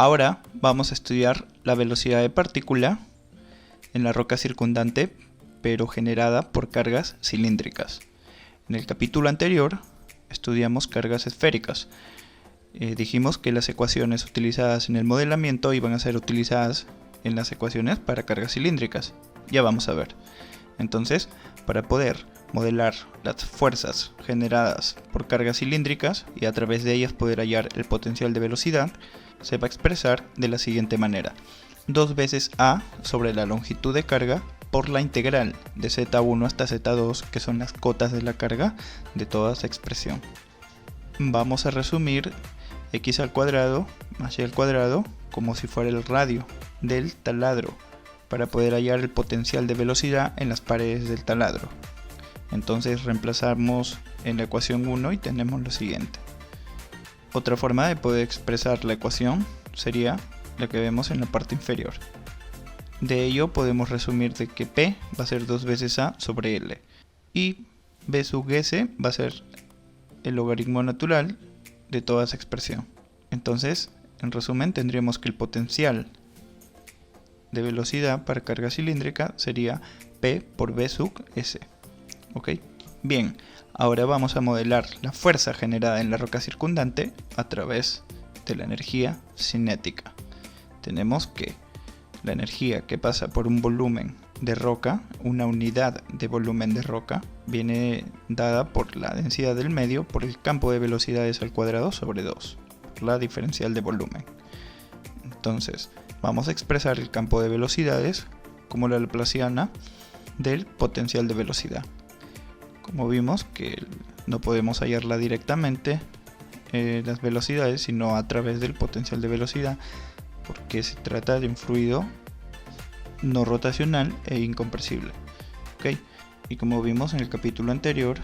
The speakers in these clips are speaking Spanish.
Ahora vamos a estudiar la velocidad de partícula en la roca circundante, pero generada por cargas cilíndricas. En el capítulo anterior estudiamos cargas esféricas. Dijimos que las ecuaciones utilizadas en el modelamiento iban a ser utilizadas en las ecuaciones para cargas cilíndricas. Ya vamos a ver. Entonces, para poder modelar las fuerzas generadas por cargas cilíndricas y a través de ellas poder hallar el potencial de velocidad, se va a expresar de la siguiente manera: 2 veces A sobre la longitud de carga por la integral de Z1 hasta Z2, que son las cotas de la carga de toda esa expresión. Vamos a resumir x al cuadrado más y al cuadrado como si fuera el radio del taladro para poder hallar el potencial de velocidad en las paredes del taladro. Entonces reemplazamos en la ecuación 1 y tenemos lo siguiente. Otra forma de poder expresar la ecuación sería la que vemos en la parte inferior. De ello podemos resumir de que P va a ser 2 veces A sobre L y B sub S va a ser el logaritmo natural de toda esa expresión. Entonces, en resumen, tendríamos que el potencial de velocidad para carga cilíndrica sería P por B sub S. ¿Ok? Bien, ahora vamos a modelar la fuerza generada en la roca circundante a través de la energía cinética. Tenemos que la energía que pasa por un volumen de roca, una unidad de volumen de roca, viene dada por la densidad del medio por el campo de velocidades al cuadrado sobre 2, por la diferencial de volumen. Entonces, vamos a expresar el campo de velocidades como la laplaciana del potencial de velocidad. Como vimos que no podemos hallarla directamente las velocidades, sino a través del potencial de velocidad, porque se trata de un fluido no rotacional e incompresible. ¿Okay? Y como vimos en el capítulo anterior,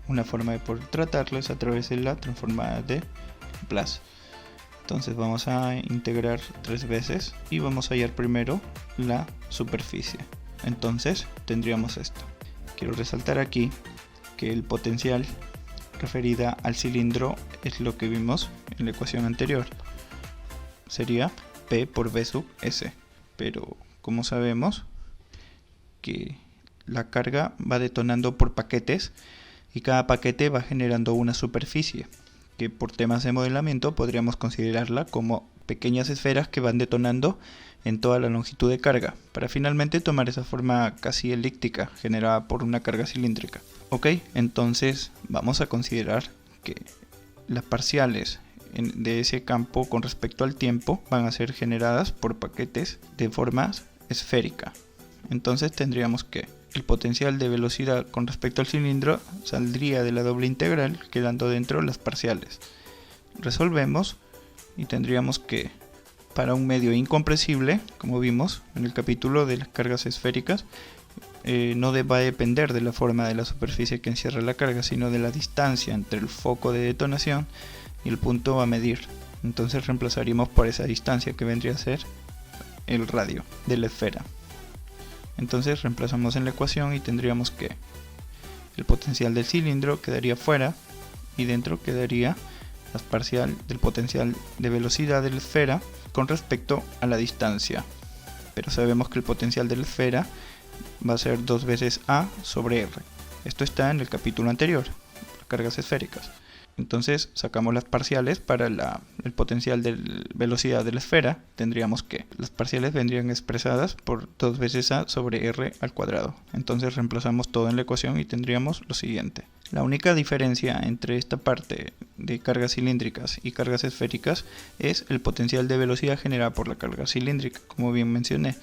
una forma de poder tratarlo es a través de la transformada de Laplace. Entonces vamos a integrar 3 veces y vamos a hallar primero la superficie. Entonces tendríamos esto. Quiero resaltar aquí que el potencial referida al cilindro es lo que vimos en la ecuación anterior. Sería P por B sub S. Pero como sabemos que la carga va detonando por paquetes y cada paquete va generando una superficie que por temas de modelamiento podríamos considerarla como pequeñas esferas que van detonando en toda la longitud de carga para finalmente tomar esa forma casi elíptica generada por una carga cilíndrica. Ok, entonces vamos a considerar que las parciales de ese campo con respecto al tiempo van a ser generadas por paquetes de forma esférica. Entonces tendríamos que el potencial de velocidad con respecto al cilindro saldría de la doble integral quedando dentro las parciales. Resolvemos y tendríamos que para un medio incompresible, como vimos en el capítulo de las cargas esféricas, no va a depender de la forma de la superficie que encierra la carga, sino de la distancia entre el foco de detonación y el punto a medir. Entonces reemplazaríamos por esa distancia que vendría a ser el radio de la esfera. Entonces reemplazamos en la ecuación y tendríamos que el potencial del cilindro quedaría fuera y dentro quedaría la parcial del potencial de velocidad de la esfera con respecto a la distancia. Pero sabemos que el potencial de la esfera va a ser 2 veces A sobre R. Esto está en el capítulo anterior, cargas esféricas. Entonces sacamos las parciales para el potencial de velocidad de la esfera. Tendríamos que las parciales vendrían expresadas por 2 veces A sobre R al cuadrado. Entonces reemplazamos todo en la ecuación y tendríamos lo siguiente. La única diferencia entre esta parte de cargas cilíndricas y cargas esféricas es el potencial de velocidad generada por la carga cilíndrica, como bien mencioné.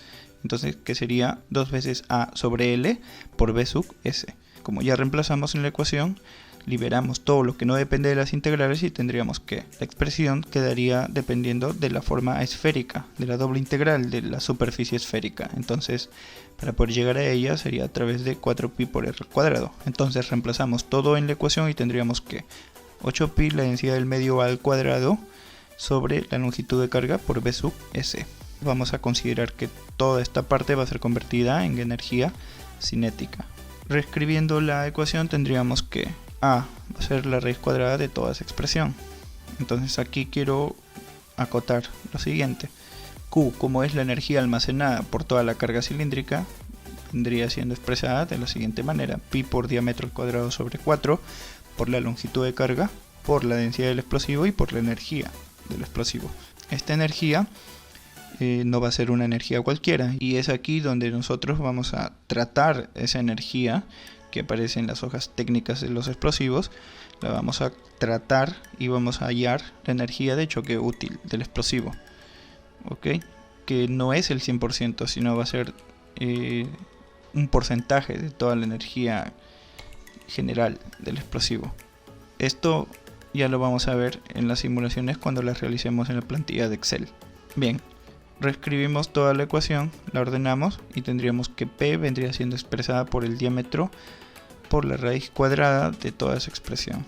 Entonces, que sería 2 veces A sobre L por B sub S. Como ya reemplazamos en la ecuación, liberamos todo lo que no depende de las integrales y tendríamos que la expresión quedaría dependiendo de la forma esférica, de la doble integral de la superficie esférica. Entonces, para poder llegar a ella sería a través de 4pi por r al cuadrado. Entonces reemplazamos todo en la ecuación y tendríamos que 8pi la densidad del medio al cuadrado sobre la longitud de carga por B sub S. Vamos a considerar que toda esta parte va a ser convertida en energía cinética. Reescribiendo la ecuación tendríamos que A va a ser la raíz cuadrada de toda esa expresión. Entonces aquí quiero acotar lo siguiente. Q, como es la energía almacenada por toda la carga cilíndrica, vendría siendo expresada de la siguiente manera: pi por diámetro al cuadrado sobre 4 por la longitud de carga, por la densidad del explosivo y por la energía del explosivo. Esta energía no va a ser una energía cualquiera, y es aquí donde nosotros vamos a tratar esa energía que aparece en las hojas técnicas de los explosivos. La vamos a tratar y vamos a hallar la energía de choque útil del explosivo, ¿ok? Que no es el 100%, sino va a ser un porcentaje de toda la energía general del explosivo. Esto ya lo vamos a ver en las simulaciones cuando las realicemos en la plantilla de Excel. Bien, reescribimos toda la ecuación, la ordenamos y tendríamos que P vendría siendo expresada por el diámetro por la raíz cuadrada de toda esa expresión.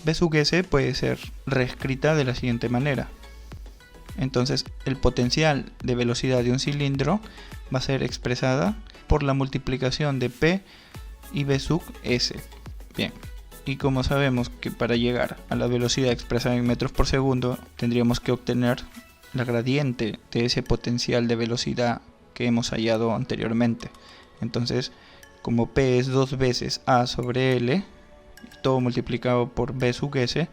B sub S puede ser reescrita de la siguiente manera. Entonces el potencial de velocidad de un cilindro va a ser expresada por la multiplicación de P y B sub S. Bien, y como sabemos que para llegar a la velocidad expresada en metros por segundo tendríamos que obtener la gradiente de ese potencial de velocidad que hemos hallado anteriormente. Entonces, como P es 2 veces A sobre L, todo multiplicado por B sub S,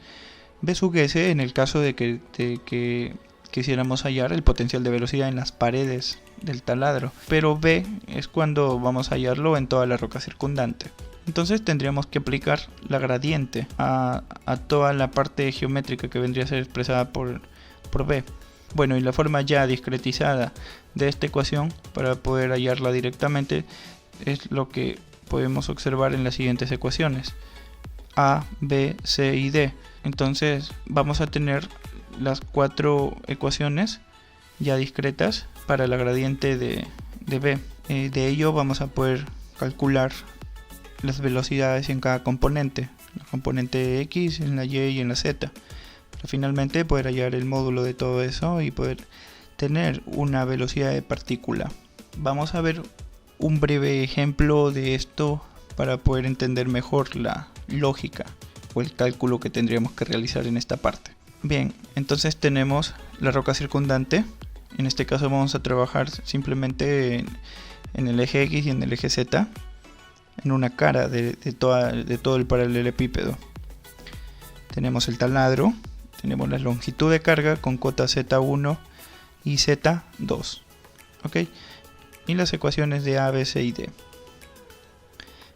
B sub S en el caso de que quisiéramos hallar el potencial de velocidad en las paredes del taladro, pero B es cuando vamos a hallarlo en toda la roca circundante. Entonces tendríamos que aplicar la gradiente a toda la parte geométrica que vendría a ser expresada por B. Bueno, y la forma ya discretizada de esta ecuación para poder hallarla directamente es lo que podemos observar en las siguientes ecuaciones: A, B, C y D. Entonces vamos a tener las 4 ecuaciones ya discretas para la gradiente de B. De ello vamos a poder calcular las velocidades en cada componente, la componente X, en la Y y en la Z, para finalmente poder hallar el módulo de todo eso y poder tener una velocidad de partícula. Vamos a ver un breve ejemplo de esto para poder entender mejor la lógica o el cálculo que tendríamos que realizar en esta parte. Bien, entonces tenemos la roca circundante. En este caso vamos a trabajar simplemente en el eje X y en el eje Z, en una cara de todo el paralelepípedo. Tenemos el taladro, tenemos la longitud de carga con cota Z1 y Z2, ¿ok? Y las ecuaciones de A, B, C y D.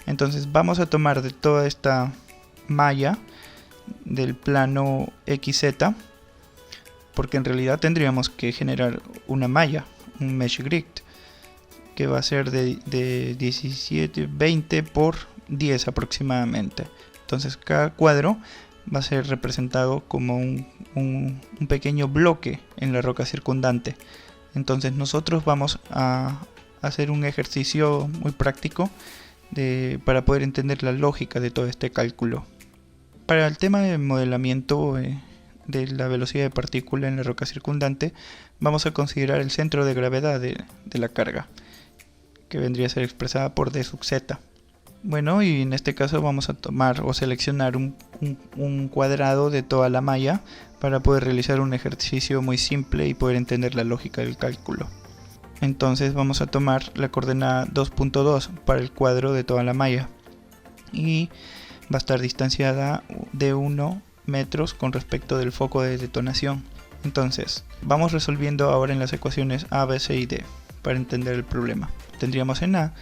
Entonces vamos a tomar de toda esta malla del plano XZ, porque en realidad tendríamos que generar una malla, un mesh grid, que va a ser de 17, 20 por 10 aproximadamente. Entonces cada cuadro va a ser representado como un pequeño bloque en la roca circundante. Entonces nosotros vamos a hacer un ejercicio muy práctico para poder entender la lógica de todo este cálculo. Para el tema de modelamiento de la velocidad de partícula en la roca circundante, vamos a considerar el centro de gravedad de la carga, que vendría a ser expresada por D sub Z. Bueno, y en este caso vamos a tomar o seleccionar un cuadrado de toda la malla para poder realizar un ejercicio muy simple y poder entender la lógica del cálculo. Entonces vamos a tomar la coordenada 2.2 para el cuadro de toda la malla y va a estar distanciada de 1 metros con respecto del foco de detonación. Entonces vamos resolviendo ahora en las ecuaciones A, B, C y D para entender el problema. Tendríamos en A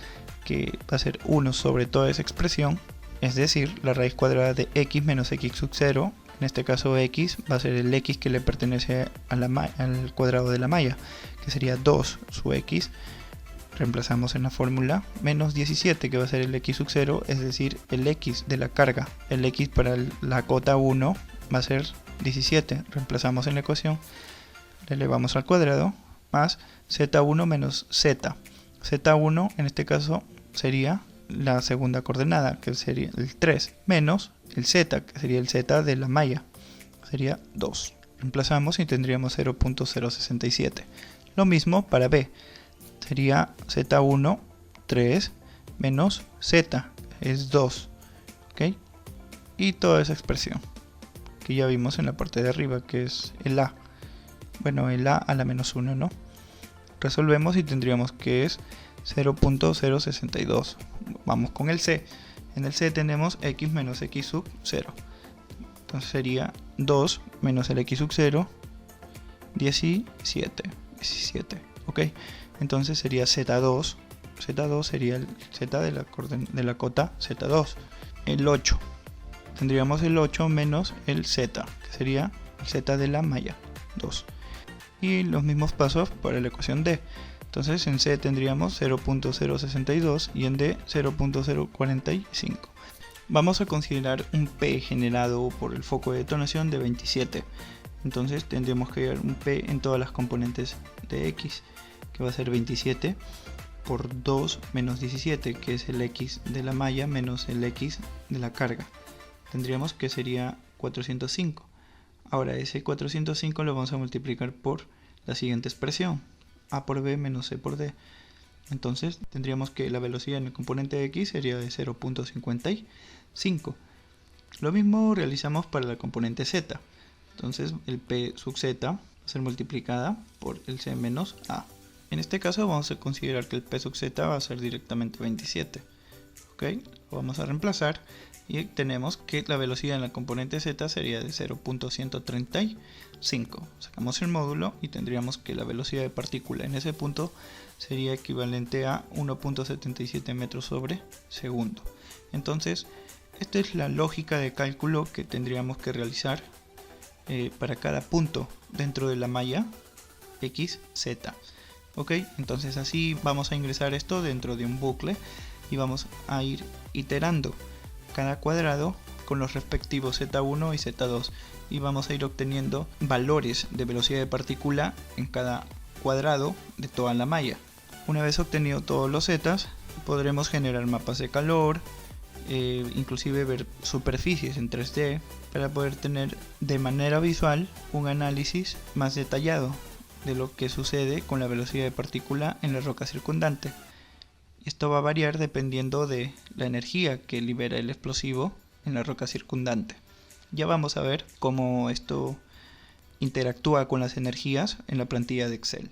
que va a ser 1 sobre toda esa expresión, es decir, la raíz cuadrada de x menos x sub 0. En este caso x va a ser el x que le pertenece al cuadrado de la malla, que sería 2 sub x. Reemplazamos en la fórmula, menos 17, que va a ser el x sub 0, es decir, el x de la carga. El x para la cota 1 va a ser 17. Reemplazamos en la ecuación, le elevamos al cuadrado, más z1 menos z. z1 en este caso sería la segunda coordenada, que sería el 3, menos el z, que sería el z de la malla, sería 2. Reemplazamos y tendríamos 0.067. Lo mismo para b, sería z1, 3, menos z, es 2, ¿ok? Y toda esa expresión que ya vimos en la parte de arriba, que es el a. bueno, el a a la menos 1, ¿no? Resolvemos y tendríamos que es 0.062. Vamos con el c. En el c tenemos x menos x sub 0. Entonces sería 2 menos el x sub 0, 17. ¿Ok? Entonces sería z2. Z2 sería el z de la cota z2. El 8. Tendríamos el 8 menos el z, que sería el z de la malla 2. Y los mismos pasos para la ecuación d. Entonces en c tendríamos 0.062 y en d 0.045. Vamos a considerar un P generado por el foco de detonación de 27. Entonces tendríamos que hallar un P en todas las componentes de X, que va a ser 27 por 2 menos 17, que es el X de la malla menos el X de la carga. Tendríamos que sería 405. Ahora ese 405 lo vamos a multiplicar por la siguiente expresión, A por B menos C por D. Entonces tendríamos que la velocidad en el componente X sería de 0.55. Lo mismo realizamos para la componente Z. Entonces el P sub Z va a ser multiplicada por el C menos A. En este caso vamos a considerar que el P sub Z va a ser directamente 27. ¿Ok? Lo vamos a reemplazar y tenemos que la velocidad en la componente Z sería de 0.135. Sacamos el módulo y tendríamos que la velocidad de partícula en ese punto sería equivalente a 1.77 metros sobre segundo. Entonces, esta es la lógica de cálculo que tendríamos que realizar para cada punto dentro de la malla XZ. Ok, entonces así vamos a ingresar esto dentro de un bucle y vamos a ir iterando cada cuadrado con los respectivos Z1 y Z2 y vamos a ir obteniendo valores de velocidad de partícula en cada cuadrado de toda la malla. Una vez obtenido todos los zetas, podremos generar mapas de calor, inclusive ver superficies en 3D para poder tener de manera visual un análisis más detallado de lo que sucede con la velocidad de partícula en la roca circundante. Esto va a variar dependiendo de la energía que libera el explosivo en la roca circundante. Ya vamos a ver cómo esto interactúa con las energías en la plantilla de Excel.